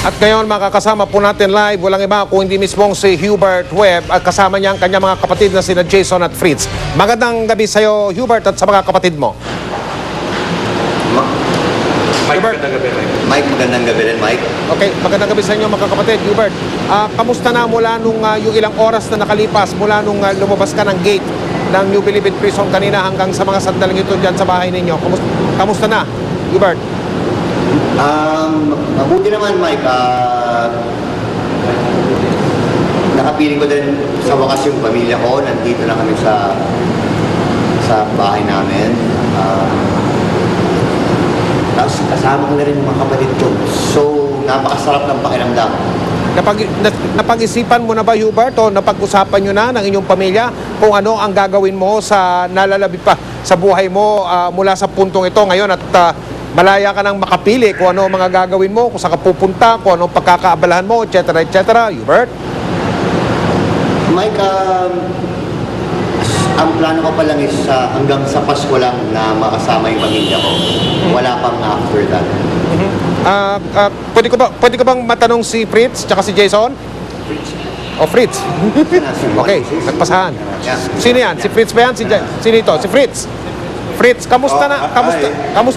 At ngayon makakasama po natin live, walang iba kung hindi mismong si Hubert Webb at kasama niya ang kanyang mga kapatid na sina Jason at Fritz. Magandang gabi sa iyo, Hubert, at sa mga kapatid mo. Mike, magandang gabi, Mike. Mike, magandang gabi rin, Mike. Okay, magandang gabi sa inyo mga kapatid. Hubert, kamusta na mula nung yung ilang oras na nakalipas, mula nung lumabas ka ng gate ng New Bilibid Prison kanina hanggang sa mga sandaling ito dyan sa bahay ninyo? Kamusta na, Hubert? Mabuti naman, Mike. Nakapiling ko din sa wakas yung pamilya ko. Nandito na kami sa bahay namin. Tapos kasama ko na rin yung mga kapatid ko. So, napakasarap ng pakiramdam. Napag-isipan mo na ba, Hubert, o napag-usapan nyo na ng inyong pamilya kung ano ang gagawin mo sa nalalabi pa sa buhay mo mula sa puntong ito ngayon at malaya ka nang makapili kung ano ang mga gagawin mo, kung saan ka pupunta, kung ano ang pagkakaabalahan mo, etc. etc. Hubert? Mike, ang plano ko pa lang is hanggang sa Pasko lang na makasama yung pamilya ko. Wala pang after that. Pwede ko bang matanong si Fritz tsaka si Jason? O Fritz? Okay, nagpasahan. Sino yan? Si Fritz ba yan? Sino ito? Si Fritz? Fritz, kamusta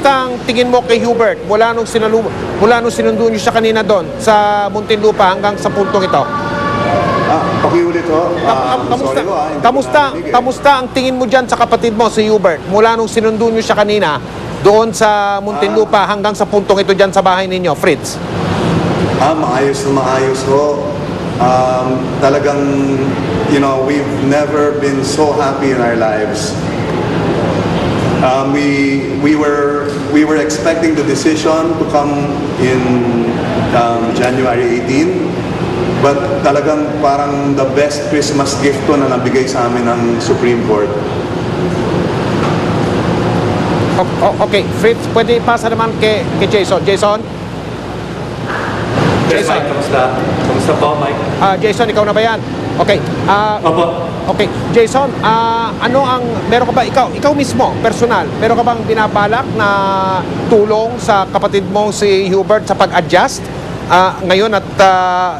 ang tingin mo kay Hubert mula nung sinundo niyo siya kanina doon sa Muntinlupa hanggang sa puntong ito? Pakiulit ko. Kamusta ang tingin mo dyan sa kapatid mo, si Hubert, mula nung sinundo niyo siya kanina doon sa Muntinlupa hanggang sa puntong ito dyan sa bahay ninyo, Fritz? Maayos na maayos ho. Talagang, we've never been so happy in our lives. We were expecting the decision to come in January 18, but talagang parang the best Christmas gift to na nabigay sa amin ng Supreme Court. Okay, Fritz, pwede ipasa naman kay Jason. Jason? Yes, Mike, kamusta? Kamusta po, Mike? Jason, ikaw na ba yan? Okay. Opo. Okay, Jason, meron ka ba, ikaw mismo, personal, meron ka bang binabalak na tulong sa kapatid mong si Hubert sa pag-adjust ngayon at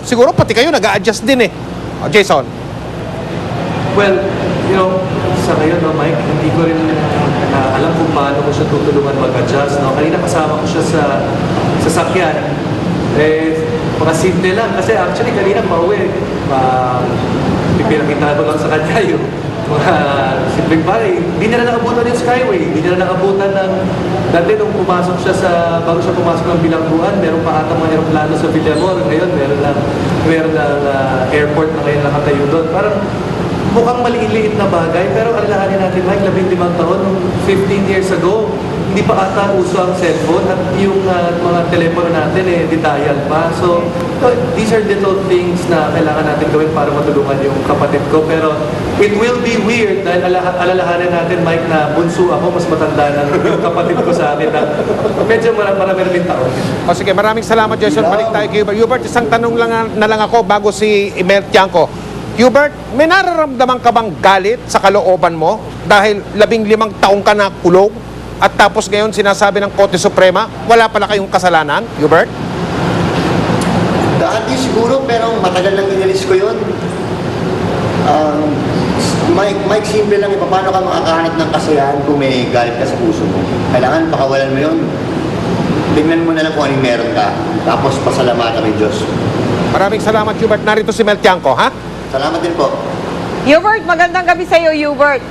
siguro pati kayo nag-a-adjust din eh. Jason? Well, sa ngayon, Mike, hindi ko rin alam kung paano ko siya tutulungan mag-adjust. Kanina kasama ko siya sa sasakyan. Mga simple lang. Kasi actually, kanina pauwi. Pipinakita ko lang sa kanya yung mga simpleng bagay. Hindi na naabutan yung Skyway. Hindi na naabutan ng... Dati nung pumasok siya bago siya pumasok ng bilangguan, meron pa ata mga aeroplano sa Villamor. Ngayon, meron na airport na ngayon nakatayo doon. Parang mukhang maliit na bagay, pero alalahanin natin, Mike, 15 taon, 15 years ago, hindi pa ata uso ang cellphone at yung mga telepono natin dial pa. So, these are little things na kailangan natin gawin para matulungan yung kapatid ko. Pero it will be weird dahil alalahanin natin, Mike, na bunso ako, mas matanda ng yung kapatid ko sa akin na medyo marami rin taon. O sige, maraming salamat, Jason. Balik tayo kay Hubert. Hubert, isang tanong na lang ako bago si Imer Tiangco. Hubert, may nararamdaman ka bang galit sa kalooban mo dahil 15 taong ka na kulong at tapos ngayon sinasabi ng Korte Suprema, wala pala kayong kasalanan, Hubert? Dati siguro, pero matagal lang inalis ko yun. Mike, simple lang. Paano ka makakahanap ng kasiyahan kung may galit ka sa puso mo? Kailangan pakawalan mo yun. Tingnan mo na lang kung anong meron ka. Tapos pasalamatan ng Diyos. Maraming salamat, Hubert. Narito si Mel Tiangco, ha? Salamat din po. Hubert, magandang gabi sa iyo, Hubert.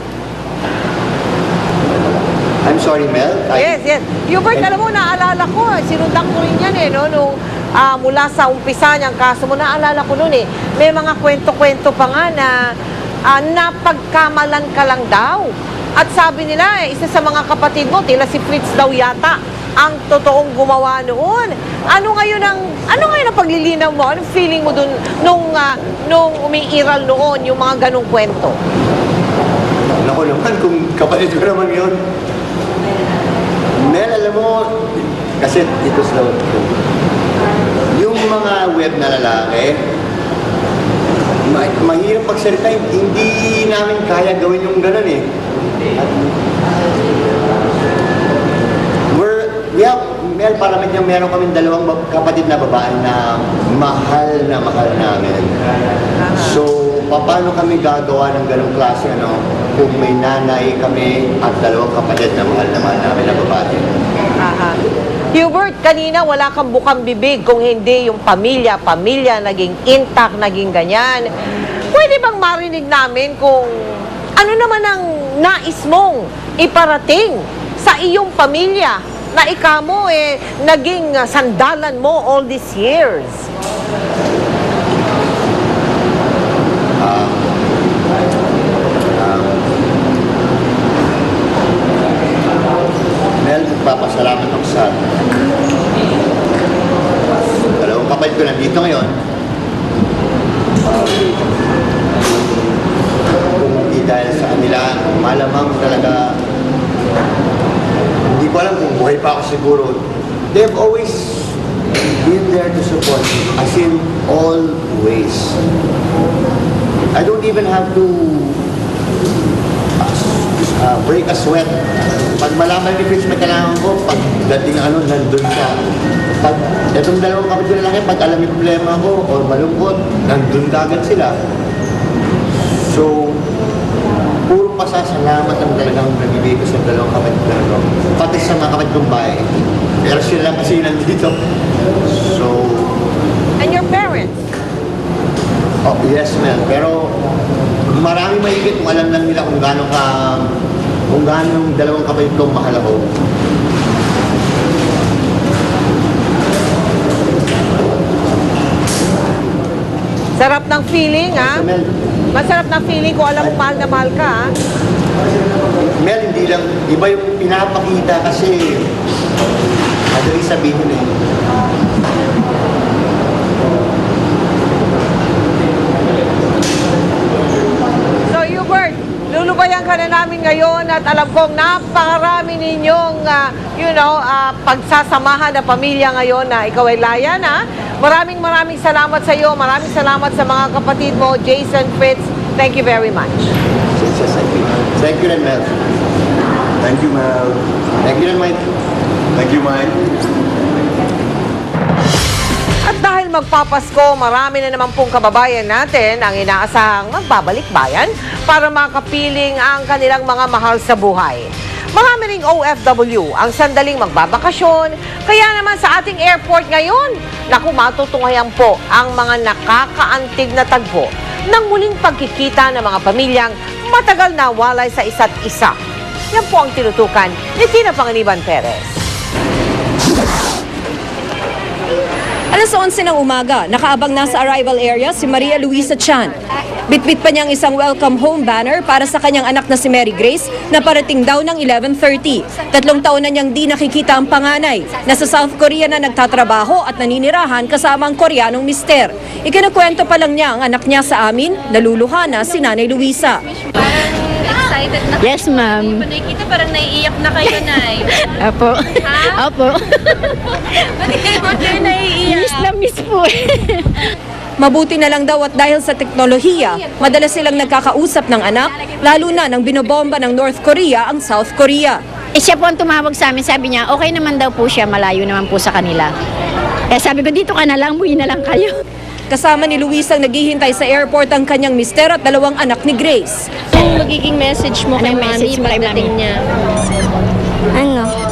I'm sorry, Mel. Yes. Hubert, alam mo, naalala ko, sinundan ko rin yan nung mula sa umpisa niyang kaso mo, naalala ko noon may mga kwento-kwento pa nga na napagkamalan ka lang daw. At sabi nila, isa sa mga kapatid mo, tila si Fritz daw yata, ang totoong gumawa noon. Ano ngayon ang paglilinaw mo? Anong feeling mo dun nung umiiral noon yung mga ganong kwento? Naku naman, kung kapatid ko naman yun. Mel, alam mo, kasi ito slow. Yung mga web na lalaki, mahirap magsalita. Hindi namin kaya gawin yung gano'n eh. Mel, para medyo meron kaming dalawang kapatid na babae na mahal namin. So, paano kami gagawa ng ganong klase, kung may nanay kami at dalawang kapatid na mahal namin na babae? Aha. Hubert, kanina wala kang bukang bibig kung hindi yung pamilya naging intact, naging ganyan. Pwede bang marinig namin kung ano naman ang nais mong iparating sa iyong pamilya na ikaw mo naging sandalan mo all these years? Mel, magpapasalamat ako sa dalawang kapatid ko nandito ngayon. Kung hindi dahil sa kanila, malamang talaga, hindi ko alam kung buhay pa ako siguro. They've always been there to support me, as in always. I don't even have to break a sweat. Pag malaman ni Fritz may kailangan ko, pag dating nandun siya. Pag itong dalawang kapatid na lang pag alam yung problema ko o malungkot, nandun kagad sila. So, puro pasasalamat ang talagang nabibigay ko sa dalawang kapatid na ito. Pati sa mga kapatid kong bahay. Pero sila lang kasi nandito. So, And your parents? oh, yes, ma'am. Pero marami mahigit kung alam lang nila kung gaano yung dalawang kapatid kong mahal ako. Sarap ng feeling, ha? Mel, Masarap ng feeling kung alam mo mahal na mahal ka, ha? Mel, hindi lang, iba yung pinapakita kasi madali sabihin eh. So, Hubert, lulubayan ka na namin ngayon at alam kong napakarami ninyong, pagsasamahan na pamilya ngayon na ikaw ay layan, ha? Maraming salamat sa iyo. Maraming salamat sa mga kapatid mo, Jason, Fritz. Thank you very much. Thank you rin, Mel. Thank you, Mel. Thank you rin, Mike. Thank you, Mike. At dahil magpapasko, marami na naman pong kababayan natin ang inaasahang magbabalik bayan para makapiling ang kanilang mga mahal sa buhay. Marami ring OFW ang sandaling magbabakasyon, kaya naman sa ating airport ngayon, naku, matutunghayan po ang mga nakakaantig na tagpo ng muling pagkikita ng mga pamilyang matagal na walay sa isa't isa. Yan po ang tinutukan ni Tina Panganiban Perez. Alas 11 ng umaga, nakaabang na sa arrival area si Maria Luisa Chan. Bitbit pa niyang isang welcome home banner para sa kanyang anak na si Mary Grace na parating daw ng 11:30. 3 taon na niyang di nakikita ang panganay. Nasa South Korea na nagtatrabaho at naninirahan kasama ang Koreanong mister. Ikinukwento pa lang niya ang anak niya sa amin, naluluha na si Nanay Luisa. Excited na Yes, ma'am. Pag nakikita, parang naiiyak na kayo, Nay. Apo. Ha? Apo. Ba't kayo naiiyak? Miss na miss po. Mabuti na lang daw at dahil sa teknolohiya, madalas silang nagkakausap ng anak, lalo na nang binobomba ng North Korea ang South Korea. Siya po ang tumawag sa amin. Sabi niya, okay naman daw po siya, malayo naman po sa kanila. Kaya sabi ko, dito ka na lang, buwi na lang kayo. Kasama ni Luis ang naghihintay sa airport ang kanyang mister at 2 anak ni Grace. Anong magiging message mo kay Anong message Mami mo kay pagdating Mami? niya?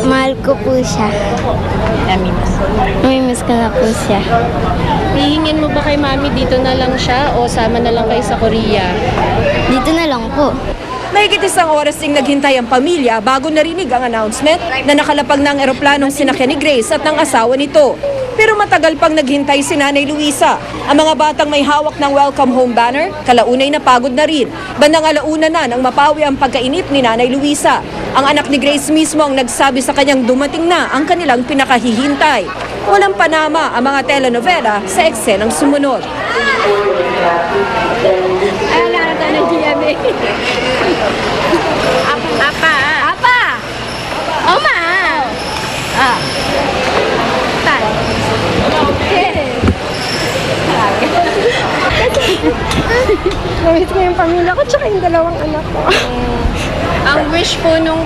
Mahal ko po siya. Namimiss ko na po siya. Hihingin mo ba kay Mami dito na lang siya o sama na lang kayo sa Korea? Dito na lang po. Mahigit 1 oras ding naghintay ang pamilya bago narinig ang announcement na nakalapag na ang eroplanong sinakyan ni Grace at ng asawa nito. Pero matagal pang naghintay si Nanay Luisa. Ang mga batang may hawak ng welcome home banner, kalaunay napagod na rin. Bandang alauna na nang mapawi ang pagkainip ni Nanay Luisa. Ang anak ni Grace mismo ang nagsabi sa kanyang dumating na ang kanilang pinakahihintay. Walang panama ang mga telenovela sa eksenang sumunod. Ay, narata na GMA. Apa? Apa! Oma! Ah. Tay. Namiss ko yung pamilya ko tsaka yung 2 anak ko. Ang wish po nung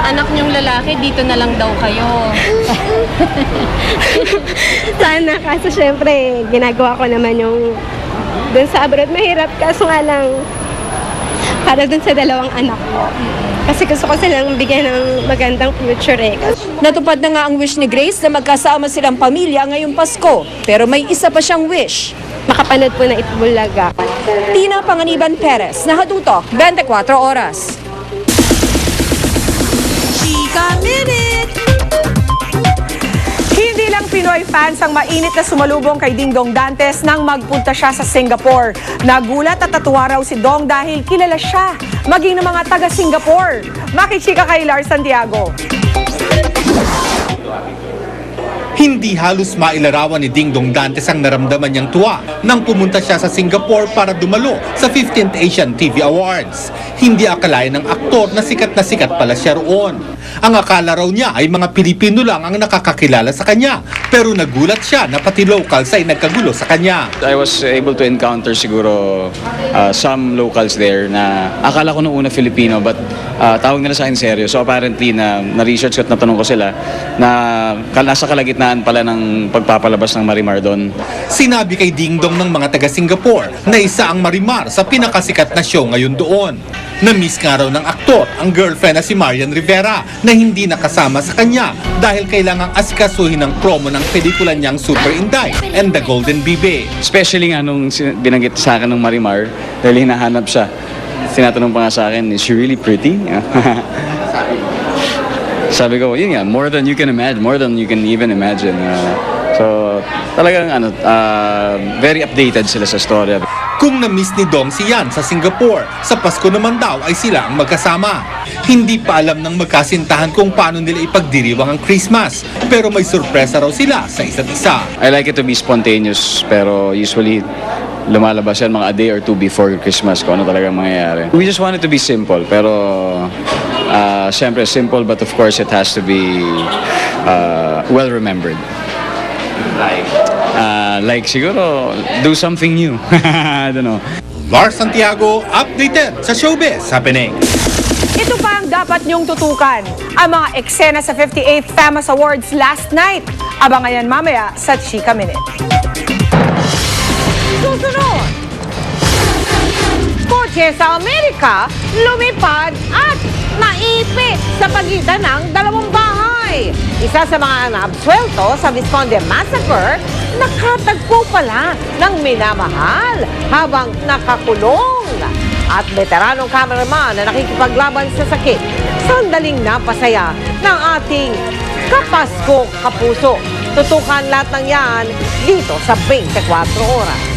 anak niyong lalaki, dito na lang daw kayo. Sana, kaso syempre, ginagawa ko naman yung dun sa abroad. Mahirap, kaso nga lang, para dun sa dalawang anak ko. Kasi gusto ko silang bigyan ng magandang future eh. Natupad na nga ang wish ni Grace na magkasama silang pamilya ngayong Pasko. Pero may isa pa siyang wish. Makapanood po na Itbulaga. Tina Panganiban Perez, Nakatutok, 24 Oras. Chika Minute! Hindi lang Pinoy fans ang mainit na sumalubong kay Ding Dong Dantes nang magpunta siya sa Singapore. Nagulat at natuwa raw si Dong dahil kilala siya, maging ng mga taga-Singapore. Makichika kay Lars Santiago. Hindi halos mailarawan ni Ding Dong Dantes ang naramdaman niyang tuwa nang pumunta siya sa Singapore para dumalo sa 15th Asian TV Awards. Hindi akalain ng aktor na sikat pala siya roon. Ang akala raw niya ay mga Pilipino lang ang nakakakilala sa kanya, pero nagulat siya na pati locals ay nagkagulo sa kanya. I was able to encounter siguro some locals there na akala ko nung una Filipino but tawag nila sa akin seryo. So apparently na-research ko at natanong ko sila na nasa kalagitnaan pala ng pagpapalabas ng Marimar doon. Sinabi kay Ding Dong ng mga taga-Singapore na isa ang Marimar sa pinakasikat na show ngayon doon. Na-miss nga raw ng aktor ang girlfriend na si Marian Rivera na hindi nakasama sa kanya dahil kailangang asikasuhin ang promo ng pelikula niyang Super Inday and the Golden Bibe. Especially nga nung binanggit sa akin ng Marimar dahil hinahanap siya. Tinatanong pa nga sa akin, is she really pretty? Sabi ko, yun nga, more than you can imagine, more than you can even imagine. So, talagang very updated sila sa story. Kung na-miss ni Dong si Yan sa Singapore, sa Pasko naman daw ay sila ang magkasama. Hindi pa alam ng magkasintahan kung paano nila ipagdiriwang ang Christmas, pero may sorpresa raw sila sa isa't isa. I like it to be spontaneous, pero usually lumalabas yan mga a day or two before Christmas kung ano talagang mangyayari. We just want it to be simple, pero siyempre simple, but of course it has to be well-remembered. Like siguro, do something new. I don't know. Lars Santiago, updated sa Showbiz Happening. Ito pa ang dapat niyong tutukan. Ang mga eksena sa 58th Famous Awards last night. Abangan yan mamaya sa Chika Minute. Susunod! Kotse sa Amerika, lumipad at naipit sa pagitan ng dalawang bahay. Isa sa mga naabsuelto sa Visconde Massacre, nakatagpo pala ng minamahal habang nakakulong. At veteranong cameraman na nakikipaglaban sa sakit, sandaling napasaya ng ating kapasko kapuso. Tutukan lahat ng yan dito sa 24 Oras.